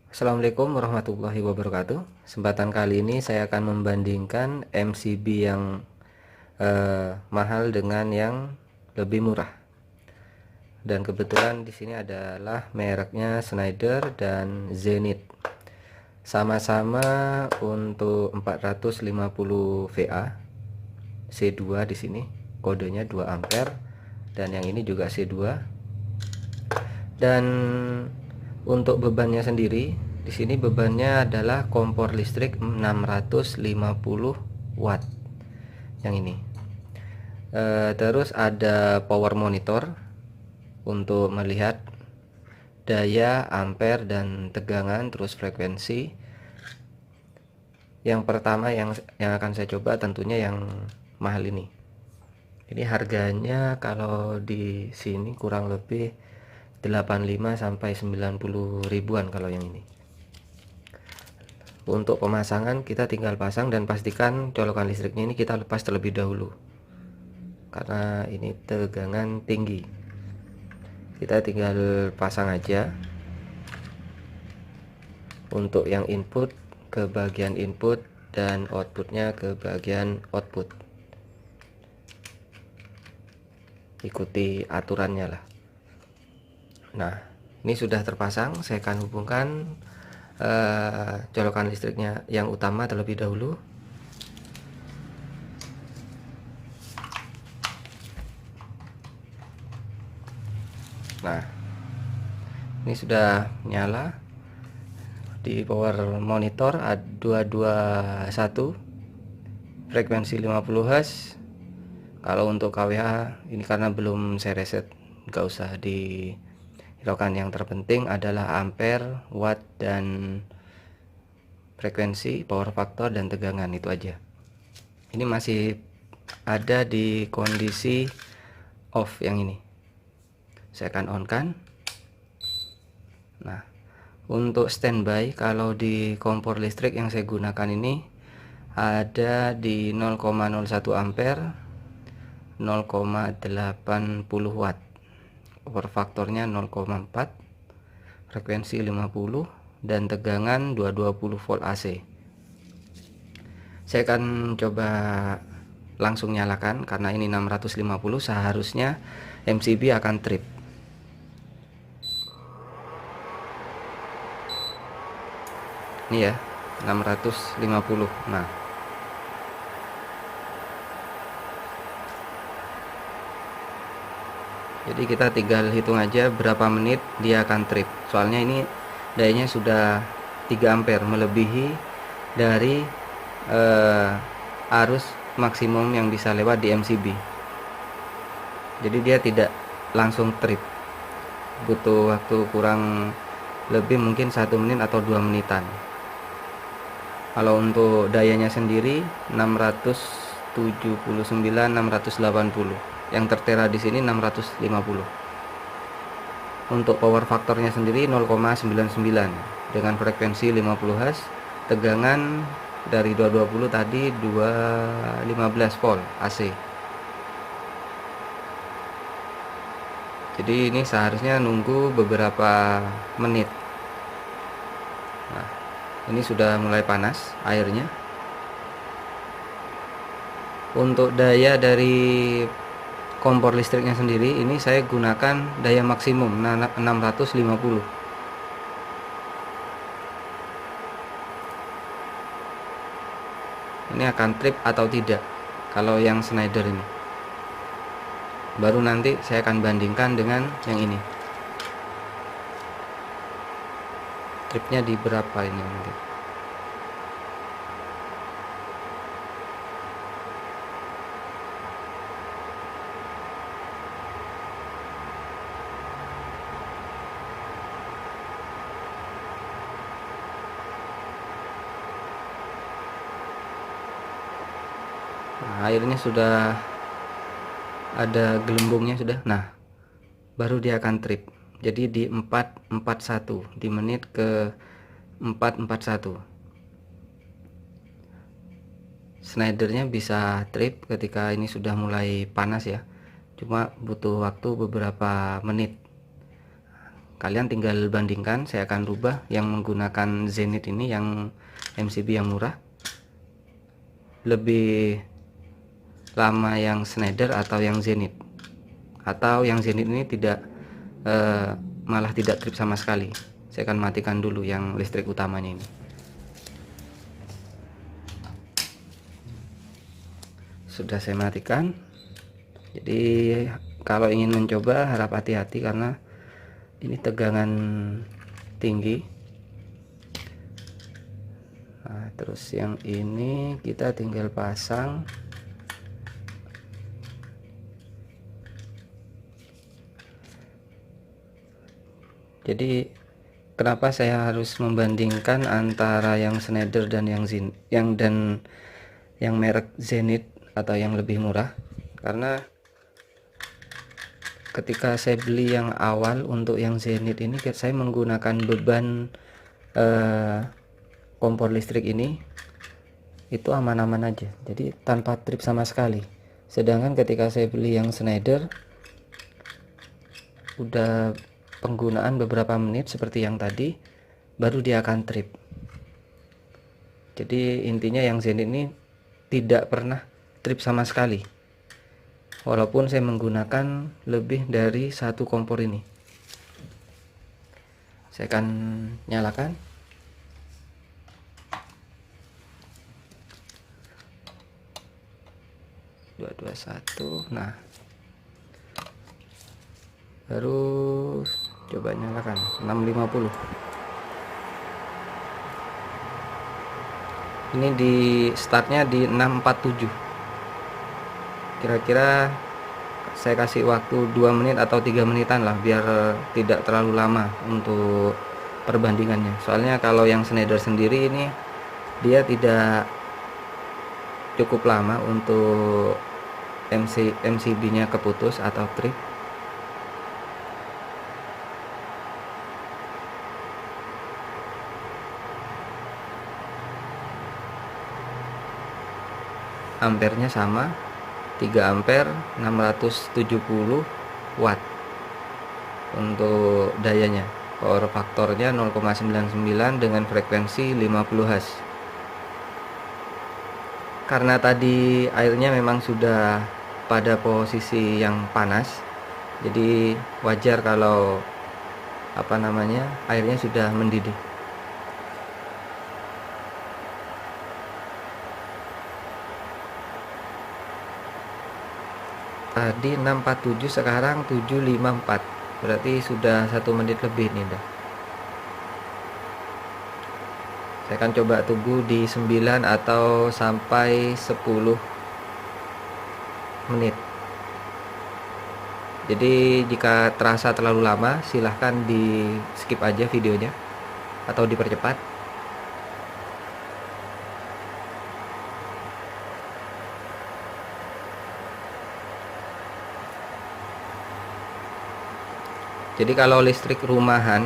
Assalamualaikum warahmatullahi wabarakatuh. Kesempatan kali ini saya akan membandingkan MCB yang mahal dengan yang lebih murah. Dan kebetulan di sini adalah mereknya Schneider dan Zenith. Sama-sama untuk 450 VA C2 di sini. Kodenya 2 ampere dan yang ini juga C2. Dan untuk bebannya sendiri, di sini bebannya adalah kompor listrik 650 watt. Yang ini. Terus ada power monitor untuk melihat daya, ampere dan tegangan, terus frekuensi. Yang pertama yang akan saya coba tentunya yang mahal ini. Ini harganya kalau di sini kurang lebih 85 sampai 90 ribuan kalau yang ini. Untuk pemasangan kita tinggal pasang dan pastikan colokan listriknya ini kita lepas terlebih dahulu. Karena ini tegangan tinggi. Kita tinggal pasang aja. Untuk yang input ke bagian input dan outputnya ke bagian output. Ikuti aturannya lah. Nah, ini sudah terpasang. Saya akan hubungkan colokan listriknya yang utama terlebih dahulu. Nah, ini sudah nyala. Di power monitor A221, frekuensi 50 Hz. Kalau untuk kWh ini karena belum saya reset, nggak usah dihiraukan. Yang terpenting adalah ampere, watt, dan frekuensi, power factor, dan tegangan. Itu aja. Ini masih ada di kondisi off yang ini. Saya akan on kan. Nah, untuk standby kalau di kompor listrik yang saya gunakan ini ada di 0,01 ampere, 0,80 watt, power faktornya 0,4, frekuensi 50, dan tegangan 220 volt AC. Saya akan coba langsung nyalakan karena ini 650, seharusnya MCB akan trip. Ini ya, 650. Nah, jadi kita tinggal hitung aja berapa menit dia akan trip. Soalnya ini dayanya sudah 3 ampere, melebihi dari arus maksimum yang bisa lewat di MCB. Jadi dia tidak langsung trip, butuh waktu kurang lebih mungkin 1 menit atau 2 menitan. Kalau untuk dayanya sendiri 679, 680. Yang tertera di sini 650. Untuk power faktornya sendiri 0,99 dengan frekuensi 50 Hz, tegangan dari 220 tadi 215 volt AC. Jadi ini seharusnya nunggu beberapa menit. Nah, ini sudah mulai panas airnya. Untuk daya dari kompor listriknya sendiri ini saya gunakan daya maksimum 650. Ini akan trip atau tidak kalau yang Schneider ini. Baru nanti saya akan bandingkan dengan yang ini. Tripnya di berapa ini nanti. Nah, airnya sudah ada gelembungnya sudah. Nah, baru dia akan trip. Jadi di 441, di menit ke 441. Schneidernya bisa trip ketika ini sudah mulai panas ya. Cuma butuh waktu beberapa menit. Kalian tinggal bandingkan. Saya akan rubah yang menggunakan Zenith ini, yang MCB yang murah. Lebih lama yang Schneider atau yang Zenith, atau yang Zenith ini tidak malah tidak trip sama sekali. Saya akan matikan dulu yang listrik utamanya ini. Sudah saya matikan. Jadi kalau ingin mencoba harap hati-hati karena ini tegangan tinggi. Nah, terus yang ini kita tinggal pasang. Jadi kenapa saya harus membandingkan antara yang Schneider dan yang merek Zenith atau yang lebih murah? Karena ketika saya beli yang awal untuk yang Zenith ini, saya menggunakan beban kompor listrik ini itu aman-aman aja, jadi tanpa trip sama sekali. Sedangkan ketika saya beli yang Schneider, udah penggunaan beberapa menit seperti yang tadi, baru dia akan trip. Jadi intinya yang Zenith ini tidak pernah trip sama sekali, walaupun saya menggunakan lebih dari satu kompor ini. Saya akan nyalakan. Dua satu. Nah, baru coba nyalakan 650. Ini di startnya di 647. Kira-kira saya kasih waktu 2 menit atau 3 menitan lah, biar tidak terlalu lama untuk perbandingannya. Soalnya kalau yang Schneider sendiri ini dia tidak cukup lama untuk MCB nya keputus atau trip. Ampernya sama, 3 ampere 670 watt untuk dayanya. Power faktornya 0,99 dengan frekuensi 50 Hz. Karena tadi airnya memang sudah pada posisi yang panas, jadi wajar kalau airnya sudah mendidih. Tadi 647, sekarang 754, berarti sudah 1 menit lebih nih dah. Saya akan coba tunggu di 9 atau sampai 10 menit. Jadi jika terasa terlalu lama, silahkan di skip aja videonya atau dipercepat. Jadi kalau listrik rumahan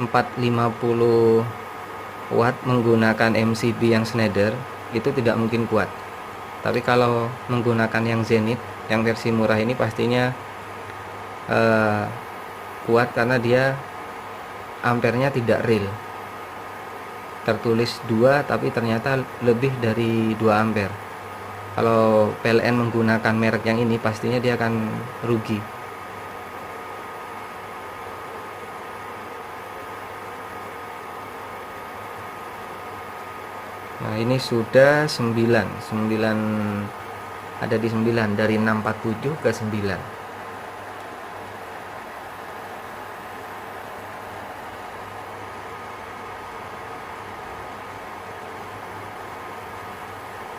450 watt menggunakan MCB yang Schneider itu tidak mungkin kuat. Tapi kalau menggunakan yang Zenith, yang versi murah ini pastinya kuat, karena dia ampernya tidak real. Tertulis 2 tapi ternyata lebih dari 2 ampere. Kalau PLN menggunakan merek yang ini pastinya dia akan rugi. Nah, ini sudah 9 ada di 9, dari 647 ke 9.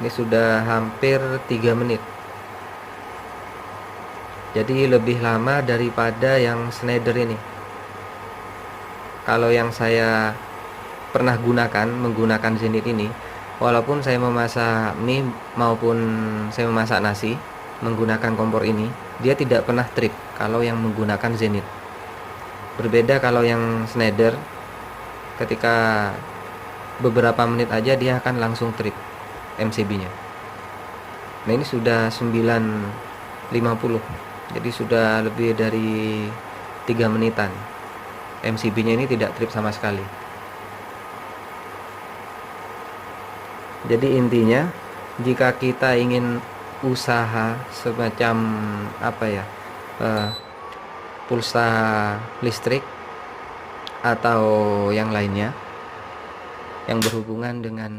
Ini sudah hampir 3 menit. Jadi lebih lama daripada yang Schneider ini. Kalau yang saya pernah menggunakan Zenith ini, walaupun saya memasak mie maupun saya memasak nasi menggunakan kompor ini, dia tidak pernah trip kalau yang menggunakan Zenith. Berbeda kalau yang Schneider, ketika beberapa menit aja dia akan langsung trip MCB nya. Nah, ini sudah 9.50, jadi sudah lebih dari 3 menitan. MCB-nya ini tidak trip sama sekali. Jadi intinya, jika kita ingin usaha semacam apa ya, pulsa listrik atau yang lainnya yang berhubungan dengan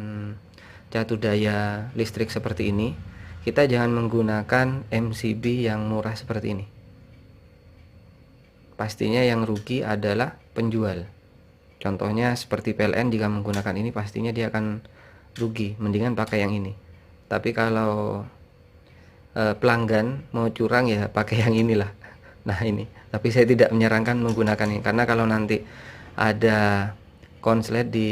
catur daya listrik seperti ini, kita jangan menggunakan MCB yang murah seperti ini. Pastinya yang rugi adalah penjual. Contohnya seperti PLN, jika menggunakan ini pastinya dia akan rugi, mendingan pakai yang ini. Tapi kalau pelanggan mau curang ya pakai yang inilah. Nah ini, tapi saya tidak menyarankan menggunakan ini, karena kalau nanti ada konslet di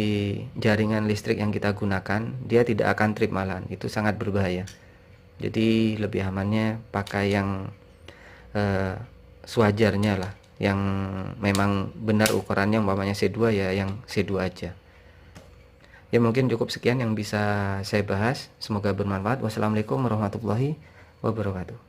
jaringan listrik yang kita gunakan, dia tidak akan trip malahan, itu sangat berbahaya. Jadi lebih amannya pakai yang sewajarnya lah, yang memang benar ukurannya, umpamanya C2 ya yang C2 aja. Ya mungkin cukup sekian yang bisa saya bahas, semoga bermanfaat. Wassalamualaikum warahmatullahi wabarakatuh.